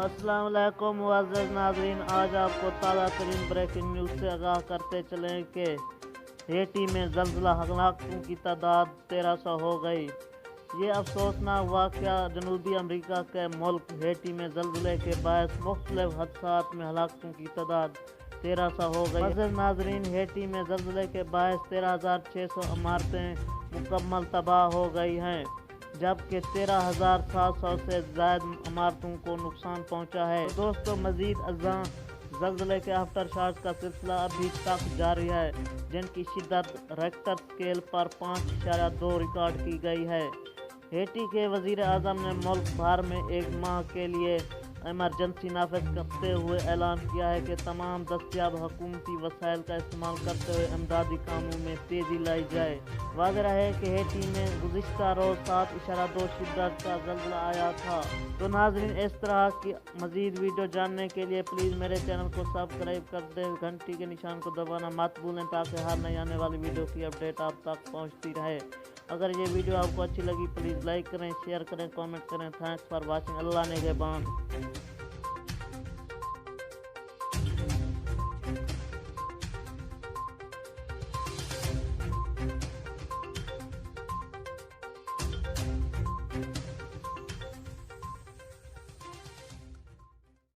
अस्सलाम वालेकुम मुअज़्ज़ज़ नाज़रीन, आज आपको ताज़ा तरीन ब्रेकिंग न्यूज़ से आगाह करते चलें कि हेटी में ज़लज़ला, हलाकों की तादाद 1300 हो गई। ये अफसोसनाक वाक़या जनूबी अमरीका के मुल्क हेटी में ज़लज़ले के बायस मुख्तलिफ हादसात में हलाकों की तादाद 1300 हो गई। मुअज़्ज़ज़ नाज़रीन, हेटी में ज़लज़ले के बायस 13,600 इमारतें मुकम्मल तबाह हो गई हैं, जबकि 13,700 से ज़ायद इमारतों को नुकसान पहुंचा है। तो दोस्तों, मज़ीद अज़ां ज़लज़ले के आफ्टर शॉक का सिलसिला अभी तक जारी है, जिनकी शिद्दत रेक्टर स्केल पर 5.2 रिकॉर्ड की गई है। हेटी के वज़ीर आज़म ने मुल्क भर में एक माह के लिए इमरजेंसी नाफिज करते हुए ऐलान किया है कि तमाम दस्तयाब हुकूमती वसाइल का इस्तेमाल करते हुए इमदादी कामों में तेज़ी लाई जाए। वाज़ेह है कि हेटी में गुज़िश्ता रोज़ 7.2 शिद्दत का ज़लज़ला आया था। तो नाज़रीन, इस तरह की मज़ीद वीडियो जानने के लिए प्लीज़ मेरे चैनल को सब्सक्राइब कर दें, घंटी के निशान को दबाना मत भूलें ताकि हर नई आने वाली वीडियो की अपडेट आप तक पहुँचती रहे। अगर ये वीडियो आपको अच्छी लगी प्लीज़ लाइक करें, शेयर करें, कमेंट करें। Thanks for watching. अल्लाह निगहबान।